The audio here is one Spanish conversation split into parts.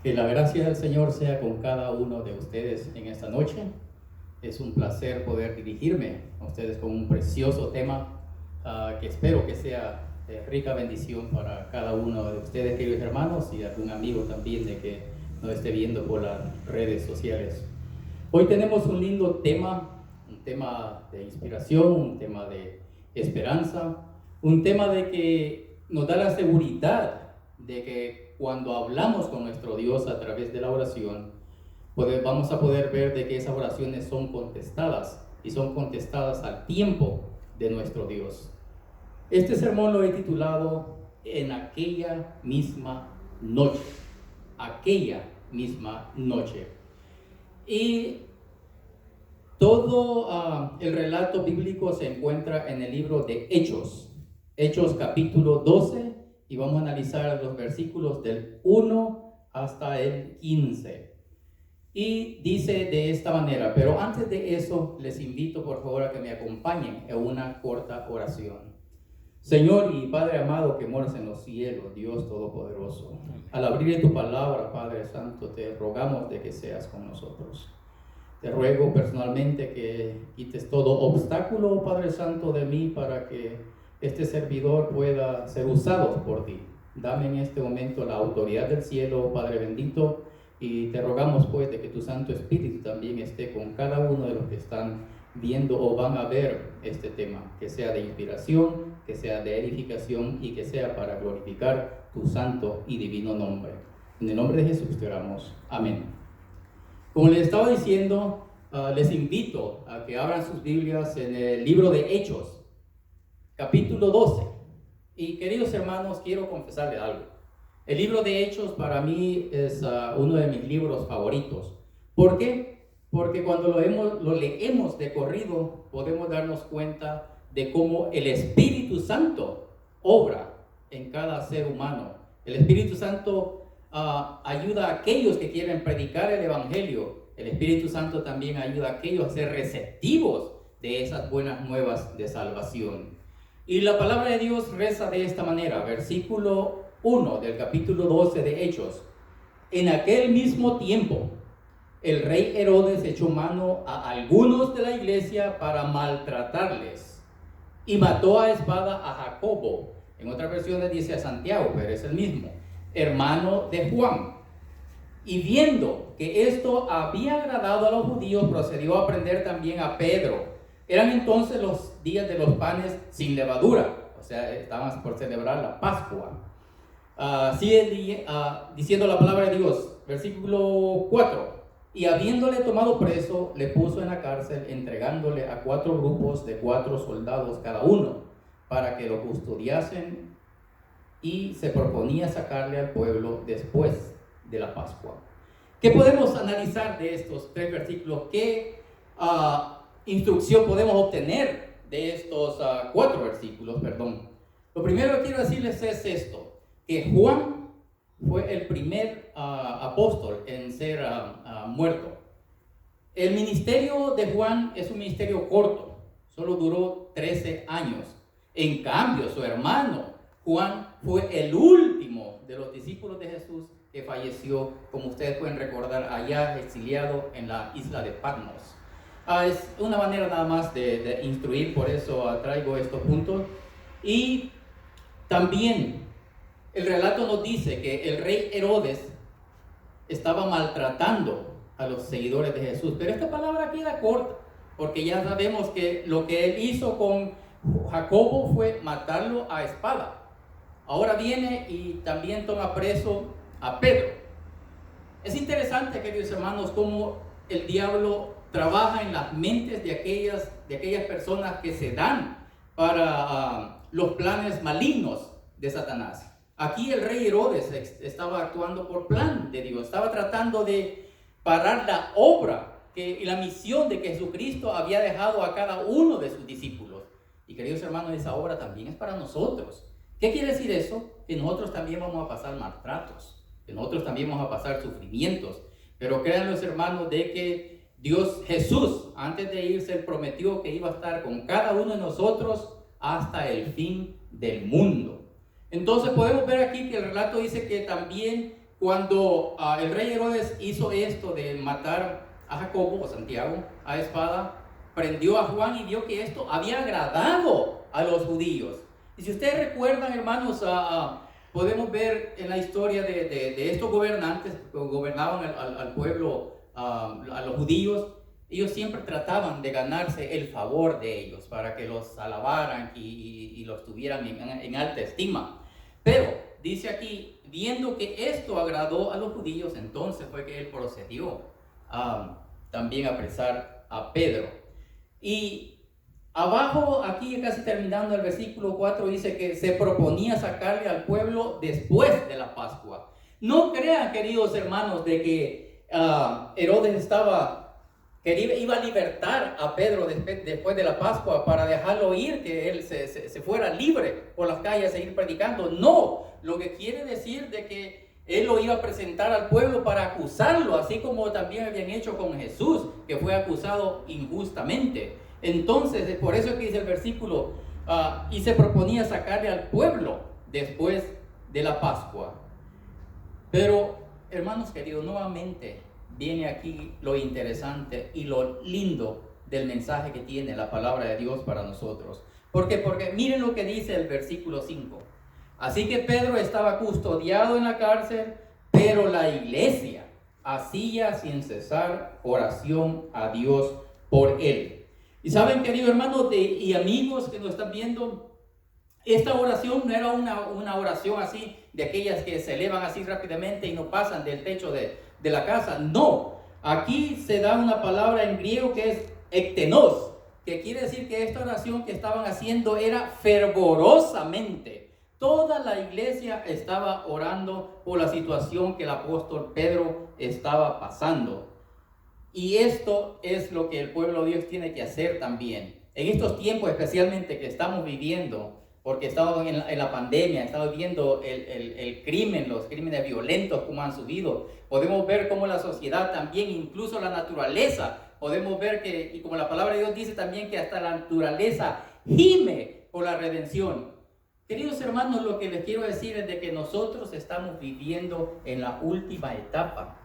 Que la gracia del Señor sea con cada uno de ustedes en esta noche. Es un placer poder dirigirme a ustedes con un precioso tema que espero que sea de rica bendición para cada uno de ustedes, queridos hermanos, y algún amigo también de que nos esté viendo por las redes sociales. Hoy tenemos un lindo tema, un tema de inspiración, un tema de esperanza, un tema de que nos da la seguridad de que cuando hablamos con nuestro Dios a través de la oración, vamos a poder ver de que esas oraciones son contestadas y son contestadas al tiempo de nuestro Dios. Este sermón lo he titulado En aquella misma noche. Aquella misma noche. Y todo el relato bíblico se encuentra en el libro de Hechos. Hechos capítulo 12, y vamos a analizar los versículos del 1 hasta el 15. Y dice de esta manera, pero antes de eso les invito por favor a que me acompañen en una corta oración. Señor y Padre amado que moras en los cielos, Dios Todopoderoso, al abrir tu palabra, Padre Santo, te rogamos de que seas con nosotros. Te ruego personalmente que quites todo obstáculo, Padre Santo, de mí para que este servidor pueda ser usado por ti. Dame en este momento la autoridad del cielo, Padre bendito, y te rogamos pues de que tu Santo Espíritu también esté con cada uno de los que están viendo o van a ver este tema, que sea de inspiración, que sea de edificación y que sea para glorificar tu santo y divino nombre. En el nombre de Jesús te oramos. Amén. Como les estaba diciendo, les invito a que abran sus Biblias en el libro de Hechos, capítulo 12. Y queridos hermanos, quiero confesarles algo. El libro de Hechos para mí es uno de mis libros favoritos. ¿Por qué? Porque cuando lo leemos de corrido, podemos darnos cuenta de cómo el Espíritu Santo obra en cada ser humano. El Espíritu Santo ayuda a aquellos que quieren predicar el Evangelio. El Espíritu Santo también ayuda a aquellos a ser receptivos de esas buenas nuevas de salvación. Y la palabra de Dios reza de esta manera, versículo 1 del capítulo 12 de Hechos. En aquel mismo tiempo, el rey Herodes echó mano a algunos de la iglesia para maltratarles y mató a espada a Jacobo. En otras versiones dice a Santiago, pero es el mismo, hermano de Juan. Y viendo que esto había agradado a los judíos, procedió a prender también a Pedro. Eran entonces los días de los panes sin levadura, o sea, estaban por celebrar la Pascua. Diciendo la palabra de Dios, versículo 4. Y habiéndole tomado preso, le puso en la cárcel, entregándole a 4 grupos de 4 soldados cada uno, para que lo custodiasen, y se proponía sacarle al pueblo después de la Pascua. ¿Qué podemos analizar de estos 3 versículos? ¿Qué instrucción podemos obtener de estos 4 versículos? Lo primero que quiero decirles es esto, que Juan fue el primer apóstol en ser muerto. El ministerio de Juan es un ministerio corto, solo duró 13 años. En cambio, su hermano Juan fue el último de los discípulos de Jesús que falleció, como ustedes pueden recordar, allá exiliado en la isla de Patmos. Es una manera nada más de instruir, por eso traigo estos puntos. Y también el relato nos dice que el rey Herodes estaba maltratando a los seguidores de Jesús, pero esta palabra queda corta, porque ya sabemos que lo que él hizo con Jacobo fue matarlo a espada. Ahora viene y también toma preso a Pedro. Es interesante, queridos hermanos, cómo el diablo trabaja en las mentes de aquellas personas que se dan para los planes malignos de Satanás. Aquí el rey Herodes estaba actuando por plan de Dios, estaba tratando de parar la obra y la misión de que Jesucristo había dejado a cada uno de sus discípulos. Y queridos hermanos, esa obra también es para nosotros. ¿Qué quiere decir eso? Que nosotros también vamos a pasar maltratos, que nosotros también vamos a pasar sufrimientos. Pero créanme, los hermanos, de que Jesús, antes de irse, prometió que iba a estar con cada uno de nosotros hasta el fin del mundo. Entonces podemos ver aquí que el relato dice que también Cuando el rey Herodes hizo esto de matar a Jacobo o Santiago a espada, prendió a Juan y vio que esto había agradado a los judíos. Y si ustedes recuerdan, hermanos, podemos ver en la historia de estos gobernantes que gobernaban al pueblo, a los judíos. Ellos siempre trataban de ganarse el favor de ellos para que los alabaran y los tuvieran en alta estima. Pero dice aquí, viendo que esto agradó a los judíos, entonces fue que él procedió también a apresar a Pedro. Y abajo, aquí casi terminando el versículo 4, dice que se proponía sacarle al pueblo después de la Pascua. No crean, queridos hermanos, de que Herodes iba a libertar a Pedro después de la Pascua para dejarlo ir, que él se fuera libre por las calles a seguir predicando. No, lo que quiere decir de que él lo iba a presentar al pueblo para acusarlo, así como también habían hecho con Jesús, que fue acusado injustamente. Entonces, por eso es que dice el versículo, y se proponía sacarle al pueblo después de la Pascua. Pero, hermanos queridos, nuevamente viene aquí lo interesante y lo lindo del mensaje que tiene la palabra de Dios para nosotros. ¿Por qué? Porque miren lo que dice el versículo 5. Así que Pedro estaba custodiado en la cárcel, pero la iglesia hacía sin cesar oración a Dios por él. Y saben, queridos hermanos y amigos que nos están viendo, esta oración no era una oración así, de aquellas que se elevan así rápidamente y no pasan del techo de la casa. No, aquí se da una palabra en griego que es ektenos, que quiere decir que esta oración que estaban haciendo era fervorosamente. Toda la iglesia estaba orando por la situación que el apóstol Pedro estaba pasando. Y esto es lo que el pueblo de Dios tiene que hacer también. En estos tiempos especialmente que estamos viviendo, porque estamos en la pandemia, estamos viendo el crimen, los crímenes violentos como han subido. Podemos ver cómo la sociedad también, incluso la naturaleza, podemos ver que, y como la palabra de Dios dice también, que hasta la naturaleza gime por la redención. Queridos hermanos, lo que les quiero decir es de que nosotros estamos viviendo en la última etapa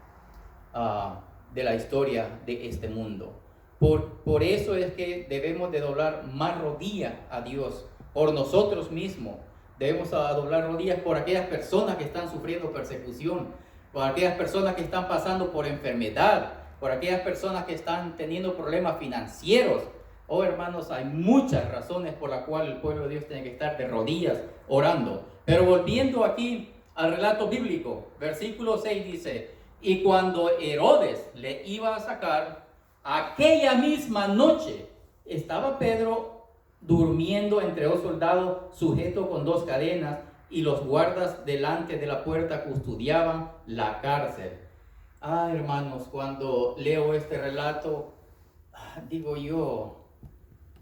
de la historia de este mundo. Por eso es que debemos de doblar más rodillas a Dios, por nosotros mismos. Debemos doblar rodillas por aquellas personas que están sufriendo persecución, por aquellas personas que están pasando por enfermedad, por aquellas personas que están teniendo problemas financieros. Oh, hermanos, hay muchas razones por las cuales el pueblo de Dios tiene que estar de rodillas orando. Pero volviendo aquí al relato bíblico, versículo 6 dice: y cuando Herodes le iba a sacar, aquella misma noche estaba Pedro durmiendo entre dos soldados, sujeto con dos cadenas, y los guardas delante de la puerta custodiaban la cárcel. Hermanos, cuando leo este relato, digo yo,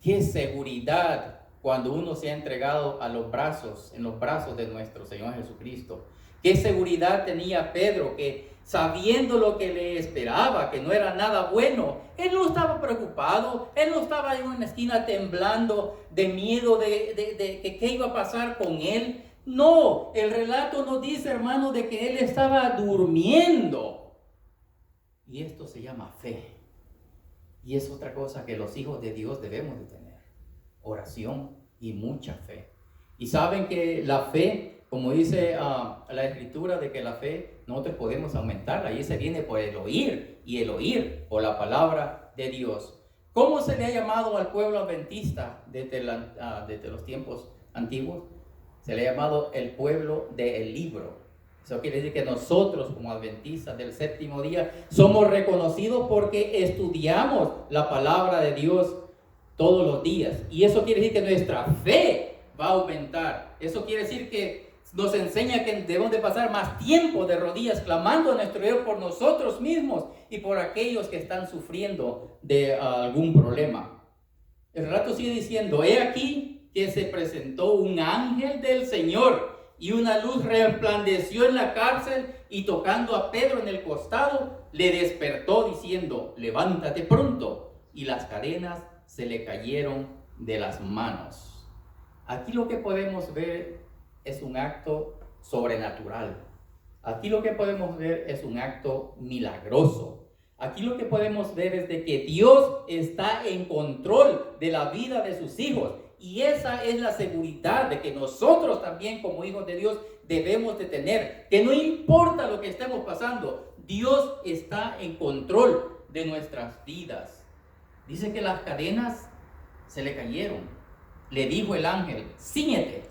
qué seguridad cuando uno se ha entregado en los brazos de nuestro Señor Jesucristo. Qué seguridad tenía Pedro, que sabiendo lo que le esperaba, que no era nada bueno, él no estaba preocupado, él no estaba en una esquina temblando de miedo de que qué iba a pasar con él. No, el relato nos dice, hermano, de que él estaba durmiendo. Y esto se llama fe. Y es otra cosa que los hijos de Dios debemos de tener: oración y mucha fe. Y saben que la fe, como dice la escritura, de que la fe nosotros podemos aumentarla, y ese viene por el oír, y el oír por la palabra de Dios. ¿Cómo se le ha llamado al pueblo adventista desde los tiempos antiguos? Se le ha llamado el pueblo del libro. Eso quiere decir que nosotros, como adventistas del séptimo día, somos reconocidos porque estudiamos la palabra de Dios todos los días. Y eso quiere decir que nuestra fe va a aumentar. Eso quiere decir que nos enseña que debemos de pasar más tiempo de rodillas clamando a nuestro Dios por nosotros mismos y por aquellos que están sufriendo de algún problema. El relato sigue diciendo: he aquí que se presentó un ángel del Señor, y una luz resplandeció en la cárcel, y tocando a Pedro en el costado, le despertó diciendo: levántate pronto. Y las cadenas se le cayeron de las manos. Aquí lo que podemos ver es un acto sobrenatural. Aquí lo que podemos ver es un acto milagroso. Aquí lo que podemos ver es de que Dios está en control de la vida de sus hijos. Y esa es la seguridad de que nosotros también como hijos de Dios debemos de tener. Que no importa lo que estemos pasando, Dios está en control de nuestras vidas. Dice que las cadenas se le cayeron. Le dijo el ángel, cíñete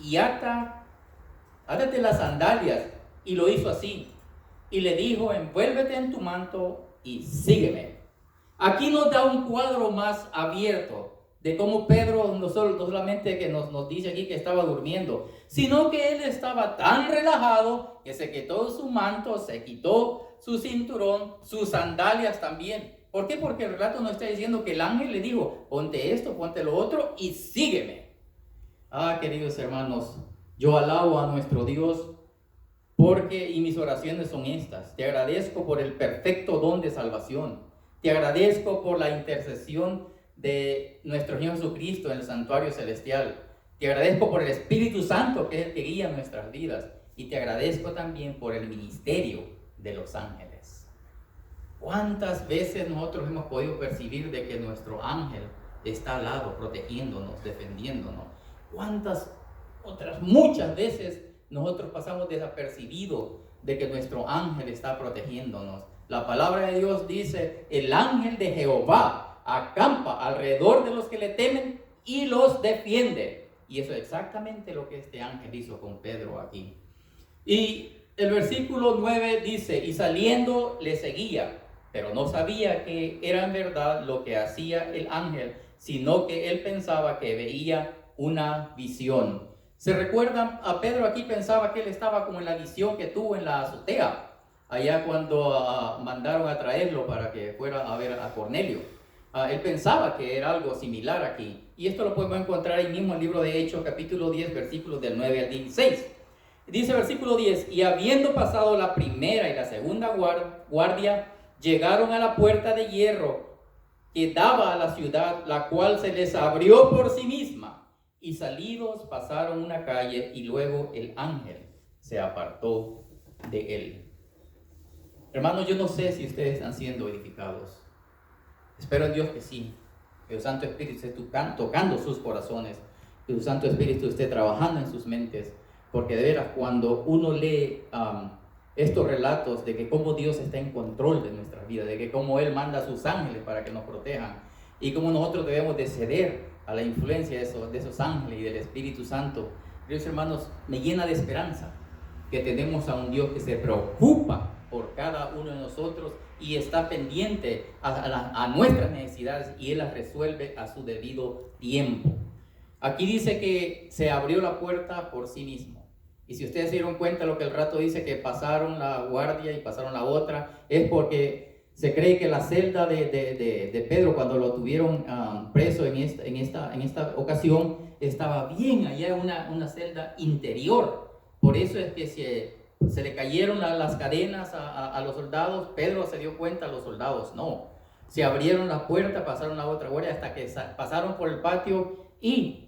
y átate las sandalias. Y lo hizo así. Y le dijo, envuélvete en tu manto y sígueme. Aquí nos da un cuadro más abierto de cómo Pedro no solamente que nos dice aquí que estaba durmiendo, sino que él estaba tan relajado que se quitó su manto, se quitó su cinturón, sus sandalias también. ¿Por qué? Porque el relato nos está diciendo que el ángel le dijo, ponte esto, ponte lo otro y sígueme. Queridos hermanos, yo alabo a nuestro Dios porque, y mis oraciones son estas. Te agradezco por el perfecto don de salvación. Te agradezco por la intercesión de nuestro Señor Jesucristo en el santuario celestial. Te agradezco por el Espíritu Santo, que es el que guía nuestras vidas. Y te agradezco también por el ministerio de los ángeles. ¿Cuántas veces nosotros hemos podido percibir de que nuestro ángel está al lado, protegiéndonos, defendiéndonos? ¿Cuántas otras, muchas veces nosotros pasamos desapercibidos de que nuestro ángel está protegiéndonos? La palabra de Dios dice, el ángel de Jehová acampa alrededor de los que le temen y los defiende. Y eso es exactamente lo que este ángel hizo con Pedro aquí. Y el versículo 9 dice, y saliendo le seguía, pero no sabía que era en verdad lo que hacía el ángel, sino que él pensaba que veía una visión. ¿Se recuerdan? A Pedro aquí pensaba que él estaba como en la visión que tuvo en la azotea, allá cuando mandaron a traerlo para que fuera a ver a Cornelio. Él pensaba que era algo similar aquí. Y esto lo podemos encontrar ahí mismo en el libro de Hechos, capítulo 10, versículos del 9 al 16. Dice versículo 10, y habiendo pasado la primera y la segunda guardia, llegaron a la puerta de hierro que daba a la ciudad, la cual se les abrió por sí misma. Y salidos pasaron una calle y luego el ángel se apartó de él. Hermanos, yo no sé si ustedes están siendo edificados. Espero en Dios que sí, que el Santo Espíritu esté tocando sus corazones, que el Santo Espíritu esté trabajando en sus mentes, porque de veras cuando uno lee estos relatos de que cómo Dios está en control de nuestras vidas, de que cómo Él manda a sus ángeles para que nos protejan, y cómo nosotros debemos de ceder a la influencia de esos ángeles y del Espíritu Santo, queridos hermanos, me llena de esperanza que tenemos a un Dios que se preocupa por cada uno de nosotros y está pendiente a nuestras necesidades y Él las resuelve a su debido tiempo. Aquí dice que se abrió la puerta por sí mismo. Y si ustedes se dieron cuenta lo que el rato dice, que pasaron la guardia y pasaron la otra, es porque se cree que la celda de Pedro, cuando lo tuvieron preso en esta ocasión, estaba bien allá en una celda interior. Por eso es que se le cayeron las cadenas a los soldados. Pedro se dio cuenta, los soldados no. Se abrieron la puerta, pasaron la otra guardia hasta que pasaron por el patio. Y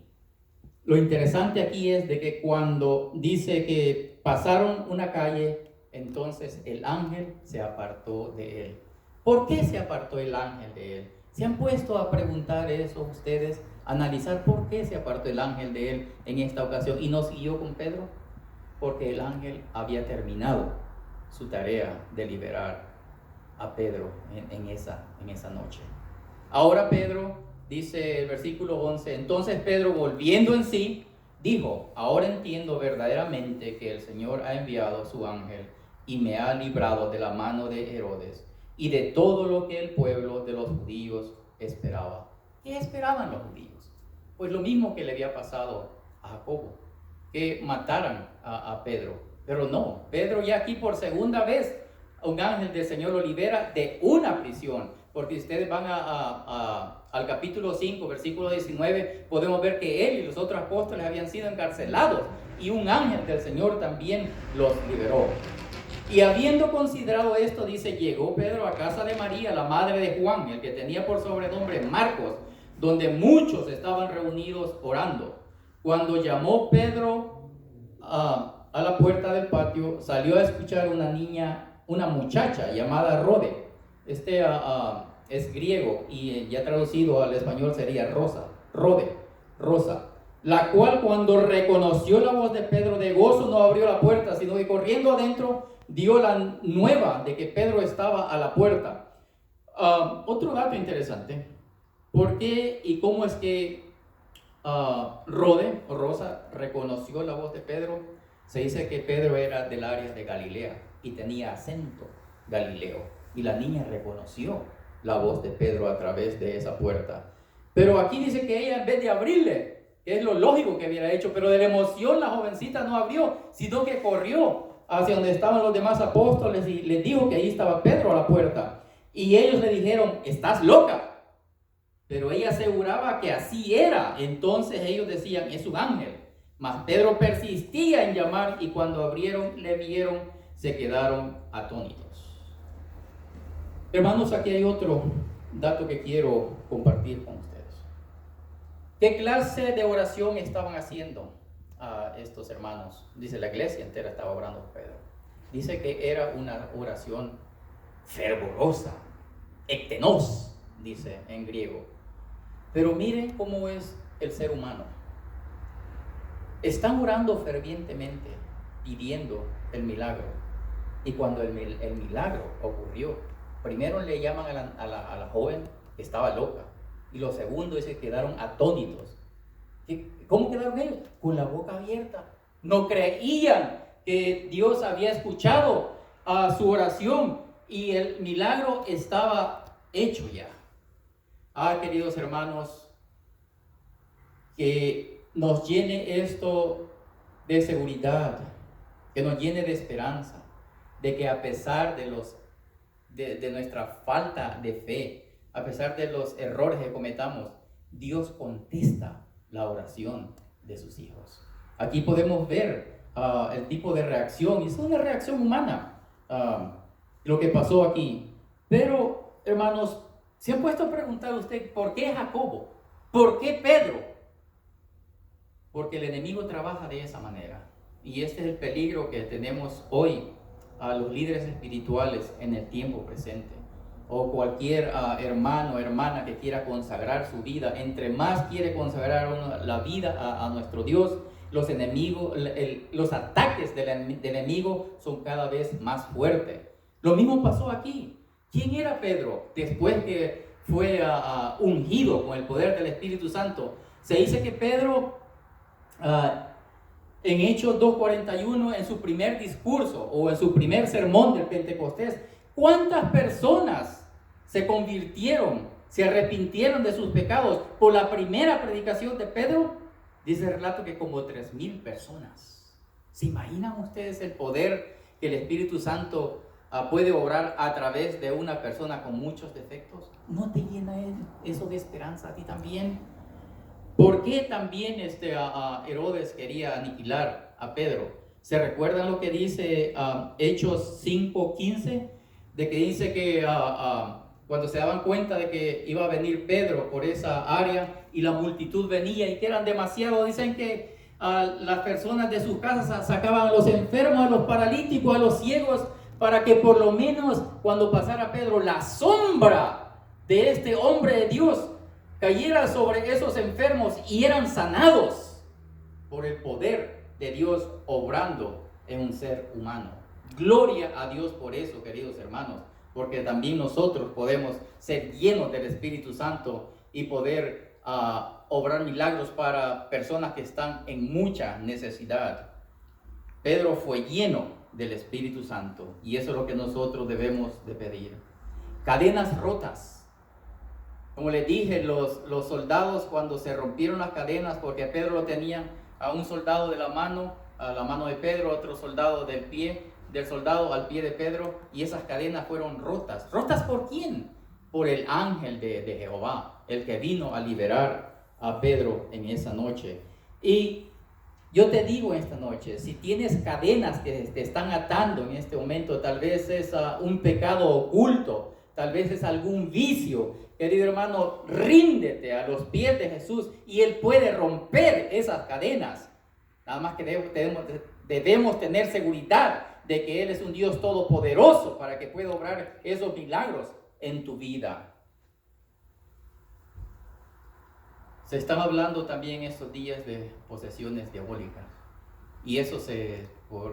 lo interesante aquí es de que cuando dice que pasaron una calle, entonces el ángel se apartó de él. ¿Por qué se apartó el ángel de él? ¿Se han puesto a preguntar eso ustedes? Analizar por qué se apartó el ángel de él en esta ocasión y no siguió con Pedro. Porque el ángel había terminado su tarea de liberar a Pedro en esa noche. Ahora Pedro, dice el versículo 11, entonces Pedro, volviendo en sí, dijo, ahora entiendo verdaderamente que el Señor ha enviado a su ángel y me ha librado de la mano de Herodes y de todo lo que el pueblo de los judíos esperaba. ¿Qué esperaban los judíos? Pues lo mismo que le había pasado a Jacobo, que mataran a Pedro. Pero no, Pedro ya aquí por segunda vez, un ángel del Señor lo libera de una prisión. Porque si ustedes van al capítulo 5, versículo 19, podemos ver que él y los otros apóstoles habían sido encarcelados y un ángel del Señor también los liberó. Y habiendo considerado esto, dice, llegó Pedro a casa de María, la madre de Juan, el que tenía por sobrenombre Marcos, donde muchos estaban reunidos orando. Cuando llamó Pedro, a la puerta del patio, salió a escuchar una muchacha llamada Rode. Es griego y ya traducido al español sería Rosa, Rode, Rosa, la cual cuando reconoció la voz de Pedro de gozo no abrió la puerta, sino que corriendo adentro dio la nueva de que Pedro estaba a la puerta. Otro dato interesante, ¿por qué y cómo es que Rode o Rosa reconoció la voz de Pedro? Se dice que Pedro era del área de Galilea y tenía acento galileo, y la niña reconoció la voz de Pedro a través de esa puerta. Pero aquí dice que ella, en vez de abrirle, que es lo lógico que hubiera hecho, pero de la emoción la jovencita no abrió, sino que corrió hacia donde estaban los demás apóstoles y les dijo que ahí estaba Pedro a la puerta. Y ellos le dijeron: estás loca. Pero ella aseguraba que así era. Entonces ellos decían: es un ángel. Mas Pedro persistía en llamar, y cuando abrieron, le vieron, se quedaron atónitos. Hermanos, aquí hay otro dato que quiero compartir con ustedes. ¿Qué clase de oración estaban haciendo estos hermanos? Dice, la iglesia entera estaba orando por Pedro. Dice que era una oración fervorosa, ektenos, dice en griego. Pero miren cómo es el ser humano. Están orando fervientemente, pidiendo el milagro. Y cuando el milagro ocurrió, primero le llaman a la joven que estaba loca. Y lo segundo es que quedaron atónitos. ¿Cómo quedaron ellos? Con la boca abierta. No creían que Dios había escuchado su oración y el milagro estaba hecho ya. Queridos hermanos, que nos llene esto de seguridad, que nos llene de esperanza, de que a pesar de nuestra falta de fe, a pesar de los errores que cometamos, Dios contesta la oración de sus hijos. Aquí podemos ver el tipo de reacción, y es una reacción humana, lo que pasó aquí. Pero, hermanos, ¿se han puesto a preguntar usted por qué Jacobo? ¿Por qué Pedro? Porque el enemigo trabaja de esa manera. Y este es el peligro que tenemos hoy a los líderes espirituales en el tiempo presente. O cualquier hermano o hermana que quiera consagrar su vida. Entre más quiere consagrar la vida a nuestro Dios, los enemigos, los ataques del enemigo son cada vez más fuertes. Lo mismo pasó aquí. ¿Quién era Pedro después que fue ungido con el poder del Espíritu Santo? Se dice que Pedro, en Hechos 2:41, en su primer discurso o en su primer sermón del Pentecostés, ¿cuántas personas se convirtieron, se arrepintieron de sus pecados por la primera predicación de Pedro? Dice el relato que como 3,000 personas. ¿Se imaginan ustedes el poder que el Espíritu Santo puede obrar a través de una persona con muchos defectos? ¿No te llena eso de esperanza a ti también? ¿Por qué también Herodes quería aniquilar a Pedro? ¿Se recuerdan lo que dice Hechos 5:15? De que dice que cuando se daban cuenta de que iba a venir Pedro por esa área y la multitud venía y que eran demasiados, dicen que las personas de sus casas sacaban a los enfermos, a los paralíticos, a los ciegos, para que por lo menos cuando pasara Pedro, la sombra de este hombre de Dios cayera sobre esos enfermos y eran sanados por el poder de Dios obrando en un ser humano. Gloria a Dios por eso, queridos hermanos, porque también nosotros podemos ser llenos del Espíritu Santo y poder obrar milagros para personas que están en mucha necesidad. Pedro fue lleno del Espíritu Santo y eso es lo que nosotros debemos de pedir. Cadenas rotas. Como les dije, los soldados, cuando se rompieron las cadenas, porque Pedro lo tenía a un soldado de la mano, a la mano de Pedro, otro soldado del soldado al pie de Pedro, y esas cadenas fueron rotas. ¿Rotas por quién? Por el ángel de Jehová, el que vino a liberar a Pedro en esa noche. Y yo te digo esta noche, si tienes cadenas que te están atando en este momento, tal vez es un pecado oculto, tal vez es algún vicio, querido hermano, ríndete a los pies de Jesús y Él puede romper esas cadenas. Nada más que Debemos tener seguridad de que Él es un Dios todopoderoso para que pueda obrar esos milagros en tu vida. Se están hablando también estos días de posesiones diabólicas. Y eso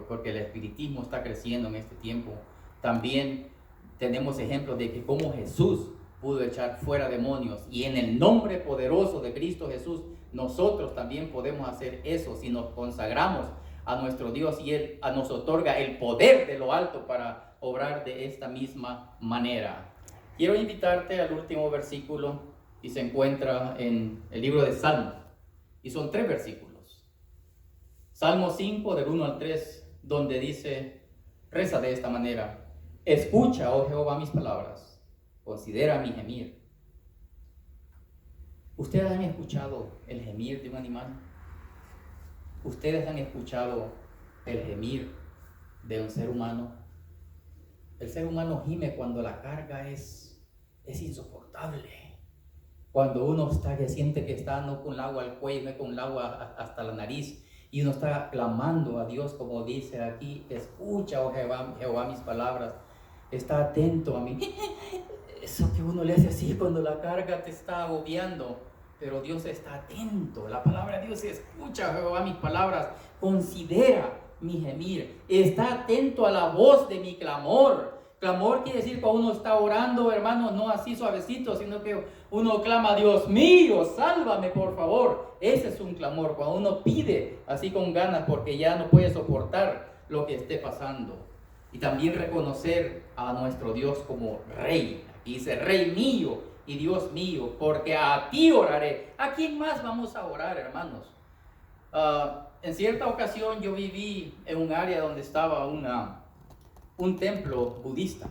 porque el espiritismo está creciendo en este tiempo. También tenemos ejemplos de que como Jesús pudo echar fuera demonios, y en el nombre poderoso de Cristo Jesús, nosotros también podemos hacer eso si nos consagramos a nuestro Dios y Él nos otorga el poder de lo alto para obrar de esta misma manera. Quiero invitarte al último versículo y se encuentra en el libro de Salmos, y son 3 versículos. Salmo 5 del 1 al 3, donde dice, reza de esta manera: escucha, oh Jehová, mis palabras, considera mi gemir. ¿Ustedes han escuchado el gemir de un animal? ¿Ustedes han escuchado el gemir de un ser humano? El ser humano gime cuando la carga es insoportable. Cuando uno siente que está no con el agua al cuello, no con el agua hasta la nariz, y uno está clamando a Dios, como dice aquí: escucha, oh Jehová, mis palabras, está atento a mí. Eso que uno le hace así cuando la carga te está agobiando, pero Dios está atento. La palabra de Dios: escucha, Jehová, mis palabras, considera mi gemir, está atento a la voz de mi clamor. Clamor quiere decir cuando uno está orando, hermanos, no así suavecito, sino que uno clama: Dios mío, sálvame, por favor. Ese es un clamor, cuando uno pide así con ganas porque ya no puede soportar lo que esté pasando. Y también reconocer a nuestro Dios como Rey. Aquí dice: Rey mío y Dios mío, porque a ti oraré. ¿A quién más vamos a orar, hermanos? En cierta ocasión yo viví en un área donde estaba un templo budista.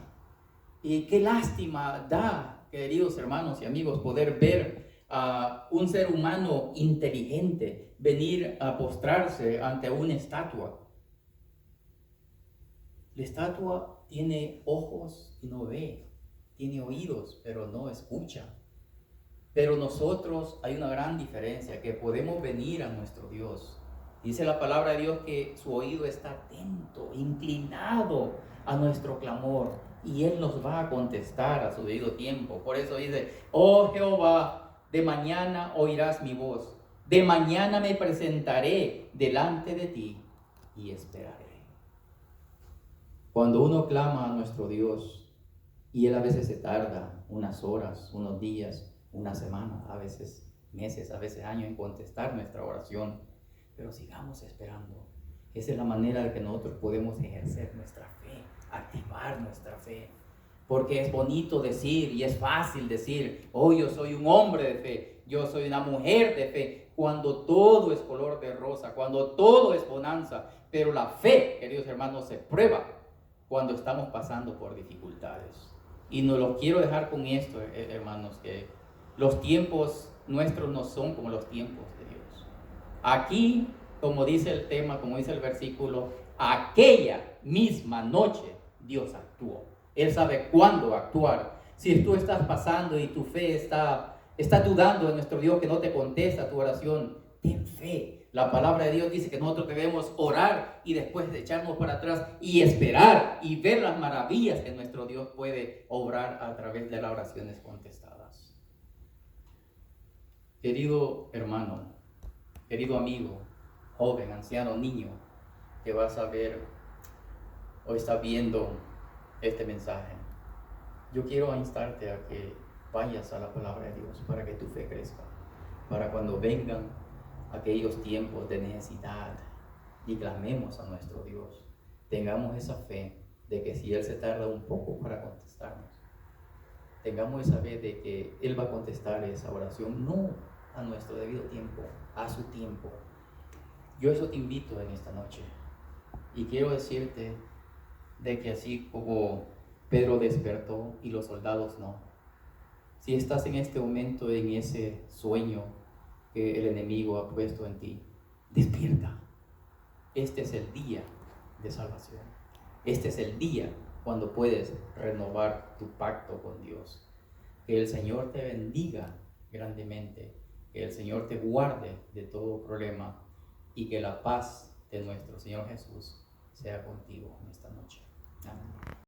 Y qué lástima da, queridos hermanos y amigos, poder ver a un ser humano inteligente venir a postrarse ante una estatua. La estatua tiene ojos y no ve, tiene oídos pero no escucha. Pero nosotros hay una gran diferencia, que podemos venir a nuestro Dios. Dice la palabra de Dios que su oído está atento, inclinado a nuestro clamor, y Él nos va a contestar a su debido tiempo. Por eso dice: oh Jehová, de mañana oirás mi voz, de mañana me presentaré delante de ti y esperaré. Cuando uno clama a nuestro Dios, y Él a veces se tarda unas horas, unos días, una semana, a veces meses, a veces años en contestar nuestra oración, pero sigamos esperando. Esa es la manera de que nosotros podemos ejercer nuestra fe, activar nuestra fe. Porque es bonito decir y es fácil decir: oh, yo soy un hombre de fe, yo soy una mujer de fe, cuando todo es color de rosa, cuando todo es bonanza. Pero la fe, queridos hermanos, se prueba cuando estamos pasando por dificultades. Y no lo quiero dejar con esto, hermanos, que los tiempos nuestros no son como los tiempos de Dios. Aquí, como dice el tema, como dice el versículo, aquella misma noche Dios actuó. Él sabe cuándo actuar. Si tú estás pasando y tu fe está dudando de nuestro Dios, que no te contesta tu oración, ten fe. La palabra de Dios dice que nosotros debemos orar y después de echarnos para atrás y esperar y ver las maravillas que nuestro Dios puede obrar a través de las oraciones contestadas. Querido hermano, querido amigo, joven, anciano, niño, que vas a ver o está viendo este mensaje, yo quiero instarte a que vayas a la palabra de Dios para que tu fe crezca, para cuando vengan aquellos tiempos de necesidad y clamemos a nuestro Dios, tengamos esa fe de que si Él se tarda un poco para contestarnos, tengamos esa fe de que Él va a contestar esa oración, no a nuestro debido tiempo, a su tiempo. Yo eso te invito en esta noche, y quiero decirte de que así como Pedro despertó y los soldados no, si estás en este momento en ese sueño que el enemigo ha puesto en ti, despierta. Este es el día de salvación. Este es el día cuando puedes renovar tu pacto con Dios. Que el Señor te bendiga grandemente, que el Señor te guarde de todo problema, y que la paz de nuestro Señor Jesús sea contigo en esta noche.